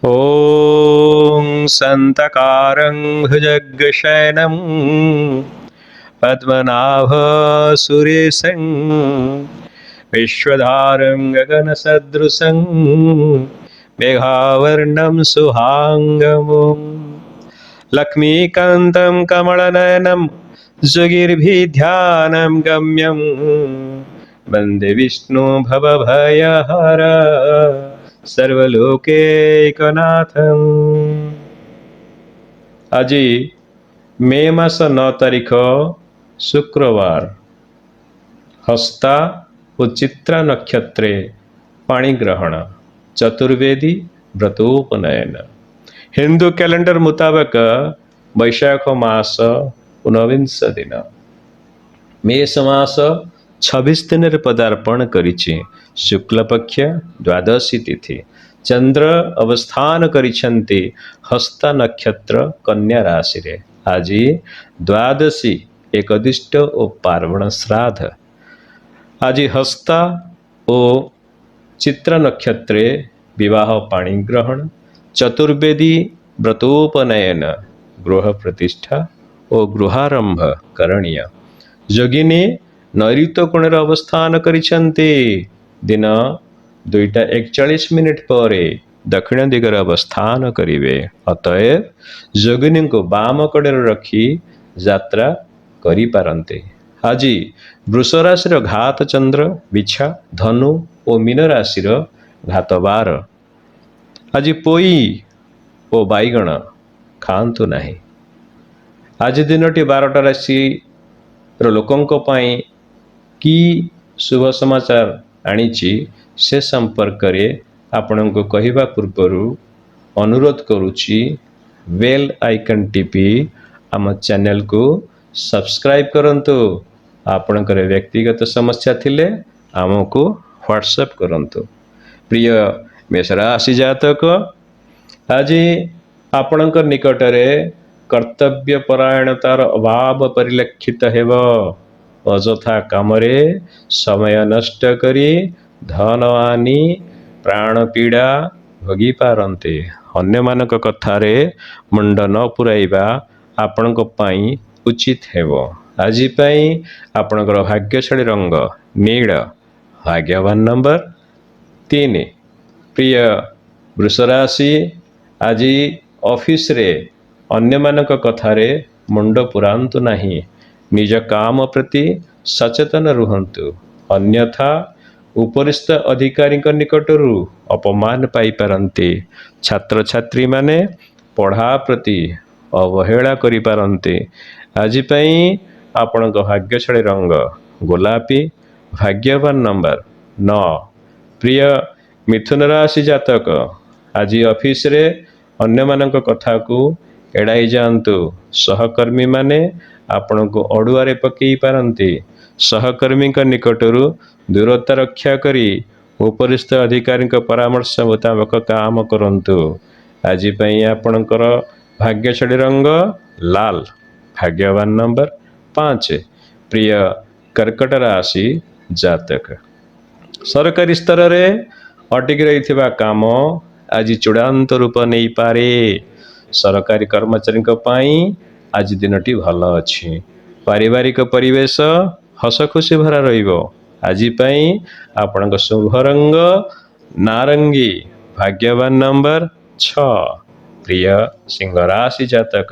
ॐ सन्तकारं भुजगशयनं पद्मनाभसुरेशं विश्वधारं गगनसदृशं मेघावर्णं शुभाङ्गं लक्ष्मीकान्तं कमलनयनं योगिर्भिध्यानं गम्यं वन्दे विष्णु भवभयहर સર્વલોકૈકનાથમ। આજે મે માસ 9 તારીખ શુક્રવાર હસ્તા ઓ ચિત્રા નક્ષત્રે પાણીગ્રહણ ચતુર્વેદી વ્રતોપનયન। હિન્દુ કેલેન્ડર મુતાબક વૈશાખ માસ 19 દિન મેષ માસ 26 દિନରେ પદાર્પણ କରିଛି। શુક્લપକ୍ଷ ଦ୍ୱାଦଶୀ ତିଥି ଚନ୍ଦ୍ର ଅବସ୍ଥାନ କରିଛନ୍ତି ହସ୍ତା ନକ୍ଷତ୍ର କନ୍ୟା ରାଶିରେ। ଆଜି ଦ୍ୱାଦଶୀ ଏକଦିଷ୍ଟ ଓ ପାର୍ବଣ ଶ୍ରାଦ୍ଧ। ଆଜି ହସ୍ତା ଓ ଚିତ୍ର ନକ୍ଷତ୍ରେ ବିବାହ ପାଣି ଗ୍ରହଣ ଚତୁର୍ବେଦୀ ବ୍ରତୋପନୟନ ଗୃହ ପ୍ରତିଷ୍ଠା ଓ ଗୃହାରମ୍ଭ କରଣୀୟ। ଯୋଗିନୀ ନୈಋତ୍ୟ କୋଣରେ ଅବସ୍ଥାନ କରିଛନ୍ତି। ଦିନ 2:41 ପରେ ଦକ୍ଷିଣ ଦିଗରେ ଅବସ୍ଥାନ କରିବେ। ଅତଏବ ଯୋଗିନୀଙ୍କୁ ବାମ କଡ଼ରେ ରଖି ଯାତ୍ରା କରିପାରନ୍ତି। ଆଜି ବୃଷ ରାଶିର ଘାତ ଚନ୍ଦ୍ର ବିଛା ଧନୁ ଓ ମୀନ ରାଶିର ଘାତ ବାର। ଆଜି ପୋଇ ଓ ବାଇଗଣ ଖାଆନ୍ତୁ ନାହିଁ। ଆଜି ଦିନଟି 12ଟା ରାଶିର ଲୋକଙ୍କ ପାଇଁ କି ଶୁଭ ସମାଚାର ଆଣିଛି ସେ ସମ୍ପର୍କରେ ଆପଣଙ୍କୁ କହିବା ପୂର୍ବରୁ ଅନୁରୋଧ କରୁଛି ବେଲ୍ ଆଇକନ୍ ଟିପି ଆମ ଚ୍ୟାନେଲକୁ ସବସ୍କ୍ରାଇବ୍ କରନ୍ତୁ। ଆପଣଙ୍କର ବ୍ୟକ୍ତିଗତ ସମସ୍ୟା ଥିଲେ ଆମକୁ ହ୍ୱାଟ୍ସଆପ୍ କରନ୍ତୁ। ପ୍ରିୟ ମେଷ ରାଶି ଜାତକ, ଆଜି ଆପଣଙ୍କ ନିକଟରେ କର୍ତ୍ତବ୍ୟ ପରାୟଣତାର ଅଭାବ ପରିଲକ୍ଷିତ ହେବ। ଅଯଥା କାମରେ ସମୟ ନଷ୍ଟ କରି ଧନ ହାନି ପ୍ରାଣ ପୀଡ଼ା ଭୋଗିପାରନ୍ତି। ଅନ୍ୟମାନଙ୍କ କଥାରେ ମୁଣ୍ଡ ନ ପୁରାଇବା ଆପଣଙ୍କ ପାଇଁ ଉଚିତ ହେବ। ଆଜି ପାଇଁ ଆପଣଙ୍କର ଭାଗ୍ୟଶାଳୀ ରଙ୍ଗ ନୀଳ, ଭାଗ୍ୟବାନ ନମ୍ବର 3। ପ୍ରିୟ ବୃଷ ରାଶି, ଆଜି ଅଫିସରେ ଅନ୍ୟମାନଙ୍କ କଥାରେ ମୁଣ୍ଡ ପୁରାନ୍ତୁ ନାହିଁ। ନିଜ କାମ ପ୍ରତି ସଚେତନ ରୁହନ୍ତୁ, ଅନ୍ୟଥା ଉପରିସ୍ଥ ଅଧିକାରୀଙ୍କ ନିକଟରୁ ଅପମାନ ପାଇପାରନ୍ତି। ଛାତ୍ରଛାତ୍ରୀମାନେ ପଢ଼ା ପ୍ରତି ଅବହେଳା କରିପାରନ୍ତି। ଆଜି ପାଇଁ ଆପଣଙ୍କ ଭାଗ୍ୟଶାଳୀ ରଙ୍ଗ ଗୋଲାପୀ, ଭାଗ୍ୟବାନ ନମ୍ବର 9। ପ୍ରିୟ ମିଥୁନ ରାଶି ଜାତକ, ଆଜି ଅଫିସରେ ଅନ୍ୟମାନଙ୍କ କଥାକୁ ଏଡ଼ାଇ ଯାଆନ୍ତୁ। ସହକର୍ମୀମାନେ ଆପଣଙ୍କୁ ଅଡ଼ୁଆରେ ପକାଇ ପାରନ୍ତି। ସହକର୍ମୀଙ୍କ ନିକଟରୁ ଦୂରତା ରକ୍ଷା କରି ଉପରିସ୍ଥ ଅଧିକାରୀଙ୍କ ପରାମର୍ଶ ମୁତାବକ କାମ କରନ୍ତୁ। ଆଜି ପାଇଁ ଆପଣଙ୍କର ଭାଗ୍ୟଶାଳୀ ରଙ୍ଗ ଲାଲ, ଭାଗ୍ୟବାନ ନମ୍ବର 5। ପ୍ରିୟ କର୍କଟ ରାଶି ଜାତକ, ସରକାରୀ ସ୍ତରରେ ଅଟକି ରହିଥିବା କାମ ଆଜି ଚୂଡ଼ାନ୍ତ ରୂପ ନେଇପାରେ। ସରକାରୀ କର୍ମଚାରୀଙ୍କ ପାଇଁ ଆଜି ଦିନଟି ଭଲ ଅଛି। ପାରିବାରିକ ପରିବେଶ ହସ ଖୁସି ଭରା ରହିବ। ଆଜି ପାଇଁ ଆପଣଙ୍କ ଶୁଭ ରଙ୍ଗ ନାରଙ୍ଗୀ, ଭାଗ୍ୟବାନ ନମ୍ବର 6। ପ୍ରିୟ ସିଂହ ରାଶି ଜାତକ,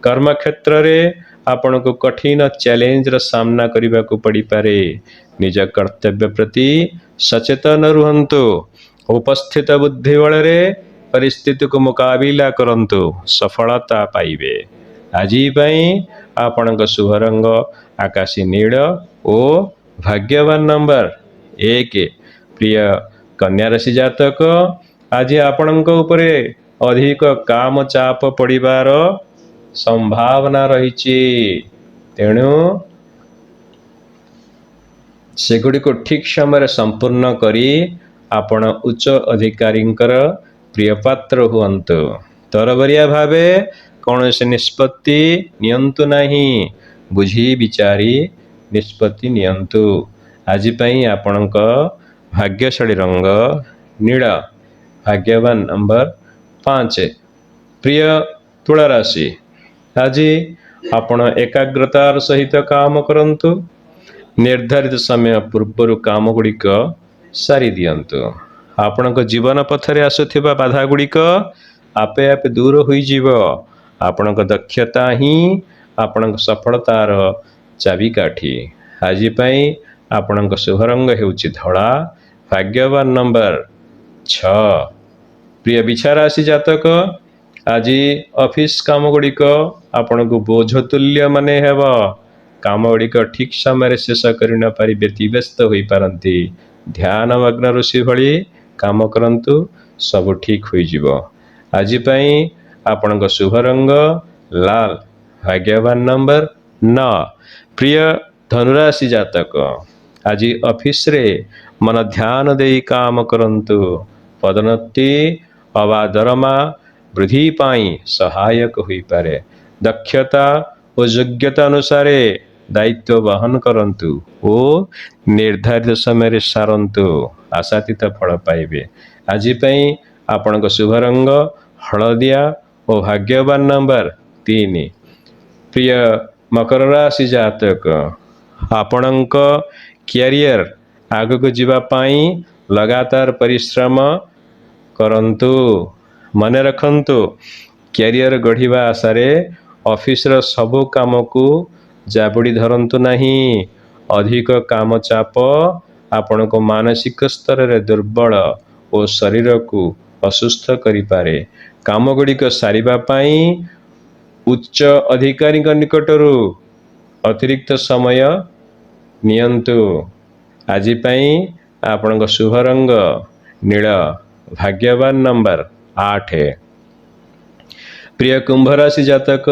କର୍ମକ୍ଷେତ୍ରରେ ଆପଣଙ୍କୁ କଠିନ ଚ୍ୟାଲେଞ୍ଜର ସାମ୍ନା କରିବାକୁ ପଡ଼ିପାରେ। ନିଜ କର୍ତ୍ତବ୍ୟ ପ୍ରତି ସଚେତନ ରୁହନ୍ତୁ। ଉପସ୍ଥିତ ବୁଦ୍ଧି ବଳରେ ପରିସ୍ଥିତିକୁ ମୁକାବିଲା କରନ୍ତୁ, ସଫଳତା ପାଇବେ। ଆଜି ପାଇଁ ଆପଣଙ୍କ ଶୁଭ ରଙ୍ଗ ଆକାଶୀ ନୀଳ ଓ ଭାଗ୍ୟବାନ ନମ୍ବର 1। ପ୍ରିୟ କନ୍ୟା ରାଶି ଜାତକ, ଆଜି ଆପଣଙ୍କ ଉପରେ ଅଧିକ କାମ ଚାପ ପଡ଼ିବାର ସମ୍ଭାବନା ରହିଛି। ତେଣୁ ସେଗୁଡ଼ିକୁ ଠିକ୍ ସମୟରେ ସମ୍ପୂର୍ଣ୍ଣ କରି ଆପଣ ଉଚ୍ଚ ଅଧିକାରୀଙ୍କର ପ୍ରିୟପାତ୍ର ହୁଅନ୍ତୁ। ତରବରିଆ ଭାବେ କୌଣସି ନିଷ୍ପତ୍ତି ନିଅନ୍ତୁ ନାହିଁ, ବୁଝି ବିଚାରି ନିଷ୍ପତ୍ତି ନିଅନ୍ତୁ। ଆଜି ପାଇଁ ଆପଣଙ୍କ ଭାଗ୍ୟଶାଳୀ ରଙ୍ଗ ନୀଳ, ଭାଗ୍ୟବାନ ନମ୍ବର 5 ପ୍ରିୟ ତୁଳା ରାଶି, ଆଜି ଆପଣ ଏକାଗ୍ରତାର ସହିତ କାମ କରନ୍ତୁ। ନିର୍ଦ୍ଧାରିତ ସମୟ ପୂର୍ବରୁ କାମ ଗୁଡ଼ିକ ସାରି ଦିଅନ୍ତୁ। ଆପଣଙ୍କ ଜୀବନ ପଥରେ ଆସୁଥିବା ବାଧା ଗୁଡ଼ିକ ଆପେ ଆପେ ଦୂର ହୋଇଯିବ। ଆପଣଙ୍କ ଦକ୍ଷତା ହିଁ ଆପଣଙ୍କ ସଫଳତାର ଚାବିକାଠି। ଆଜି ପାଇଁ ଆପଣଙ୍କ ଶୁଭ ରଙ୍ଗ ହେଉଛି ଧଳା, ଭାଗ୍ୟବାନ ନମ୍ବର 6। ପ୍ରିୟ ବିଛା ରାଶି ଜାତକ, ଆଜି ଅଫିସ କାମ ଗୁଡ଼ିକ ଆପଣଙ୍କୁ ବୋଝ ତୁଲ୍ୟ ମନେ ହେବ। କାମ ଗୁଡ଼ିକ ଠିକ ସମୟରେ ଶେଷ କରି ନପାରି ବ୍ୟତିବ୍ୟସ୍ତ ହୋଇପାରନ୍ତି। ଧ୍ୟାନମଗ୍ନ ଋଷି ଭଳି କାମ କରନ୍ତୁ, ସବୁ ଠିକ ହୋଇଯିବ। ଆଜି ପାଇଁ ଆପଣଙ୍କ ଶୁଭ ରଙ୍ଗ ଲାଲ, ଭାଗ୍ୟବାନ ନମ୍ବର 9। ପ୍ରିୟ ଧନୁରାଶି ଜାତକ, ଆଜି ଅଫିସରେ ମନ ଧ୍ୟାନ ଦେଇ କାମ କରନ୍ତୁ। ପଦୋନ୍ନତି ଅବା ଦରମା ବୃଦ୍ଧି ପାଇଁ ସହାୟକ ହୋଇପାରେ। ଦକ୍ଷତା ଓ ଯୋଗ୍ୟତା ଅନୁସାରେ ଦାୟିତ୍ୱ ବହନ କରନ୍ତୁ ଓ ନିର୍ଦ୍ଧାରିତ ସମୟରେ ସାରନ୍ତୁ। ଆଶାତୀତ ଫଳ ପାଇବେ। ଆଜି ପାଇଁ ଆପଣଙ୍କ ଶୁଭ ରଙ୍ଗ ହଳଦିଆ ଓ ଭାଗ୍ୟବାନ ନମ୍ବର 3। ପ୍ରିୟ ମକର ରାଶି ଜାତକ, ଆପଣଙ୍କ କ୍ୟାରିୟର ଆଗକୁ ଯିବା ପାଇଁ ଲଗାତାର ପରିଶ୍ରମ କରନ୍ତୁ। ମନେ ରଖନ୍ତୁ, କ୍ୟାରିୟର ଗଢ଼ିବା ଆଶାରେ ଅଫିସର ସବୁ କାମକୁ ଜାବୁଡ଼ି ଧରନ୍ତୁ ନାହିଁ। ଅଧିକ କାମ ଚାପ ଆପଣଙ୍କୁ ମାନସିକ ସ୍ତରରେ ଦୁର୍ବଳ ଓ ଶରୀରକୁ ଅସୁସ୍ଥ କରିପାରେ। କାମ ଗୁଡ଼ିକ ସାରିବା ପାଇଁ ଉଚ୍ଚ ଅଧିକାରୀଙ୍କ ନିକଟରୁ ଅତିରିକ୍ତ ସମୟ ନିଅନ୍ତୁ। ଆଜି ପାଇଁ ଆପଣଙ୍କ ଶୁଭ ରଙ୍ଗ ନୀଳ, ଭାଗ୍ୟବାନ ନମ୍ବର 8। ପ୍ରିୟ କୁମ୍ଭ ରାଶି ଜାତକ,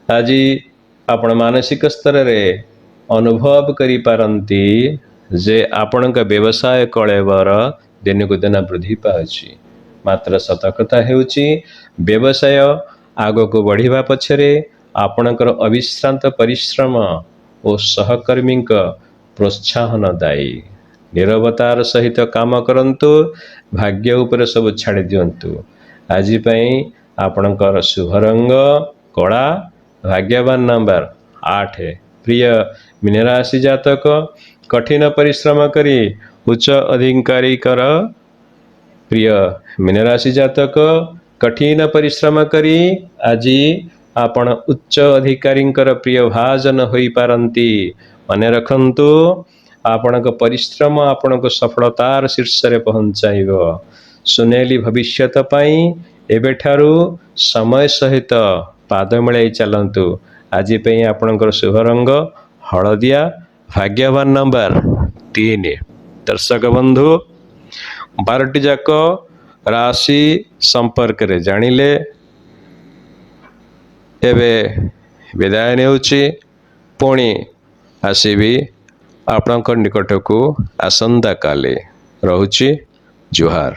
ଆଜି ଆପଣ ମାନସିକ ସ୍ତରରେ ଅନୁଭବ କରିପାରନ୍ତି ଯେ ଆପଣଙ୍କ ବ୍ୟବସାୟ କଳେବର ଦିନକୁ ଦିନ ବୃଦ୍ଧି ପାଉଛି। ମାତ୍ର ସତ କଥା ହେଉଛି, ବ୍ୟବସାୟ ଆଗକୁ ବଢ଼ିବା ପଛରେ ଆପଣଙ୍କର ଅବିଶ୍ରାନ୍ତ ପରିଶ୍ରମ ଓ ସହକର୍ମୀଙ୍କ ପ୍ରୋତ୍ସାହନ ଦାୟୀ। ନିରବତାର ସହିତ କାମ କରନ୍ତୁ, ଭାଗ୍ୟ ଉପରେ ସବୁ ଛାଡ଼ି ଦିଅନ୍ତୁ। ଆଜି ପାଇଁ ଆପଣଙ୍କର ଶୁଭ ରଙ୍ଗ କଳା, ଭାଗ୍ୟବାନ ନମ୍ବର 8। ପ୍ରିୟ ମୀନ ରାଶି ଜାତକ, କଠିନ ପରିଶ୍ରମ କରି ଉଚ୍ଚ ଅଧିକାରୀଙ୍କର ପ୍ରିୟ ମୀନ ରାଶି ଜାତକ, କଠିନ ପରିଶ୍ରମ କରି ଆଜି ଆପଣ ଉଚ୍ଚ ଅଧିକାରୀଙ୍କର ପ୍ରିୟ ଭାଜନ ହୋଇପାରନ୍ତି। ମନେ ରଖନ୍ତୁ, ଆପଣଙ୍କ ପରିଶ୍ରମ ଆପଣଙ୍କୁ ସଫଳତାର ଶୀର୍ଷରେ ପହଞ୍ଚାଇବ। ସୁନେଲି ଭବିଷ୍ୟତ ପାଇଁ ଏବେଠାରୁ ସମୟ ସହିତ ପାଦ ମିଳାଇ ଚାଲନ୍ତୁ। ଆଜି ପାଇଁ ଆପଣଙ୍କର ଶୁଭ ରଙ୍ଗ ହଳଦିଆ, ଭାଗ୍ୟବାନ ନମ୍ବର 3। ଦର୍ଶକ ବନ୍ଧୁ, 12ଟି ଯାକ ରାଶି ସମ୍ପର୍କରେ ଜାଣିଲେ। ଏବେ ବିଦାୟ ନେଉଛି। ପୁଣି ଆସିବି ଆପଣଙ୍କ ନିକଟକୁ ଆସନ୍ତାକାଲି। ରହୁଛି। ଜୁହାର।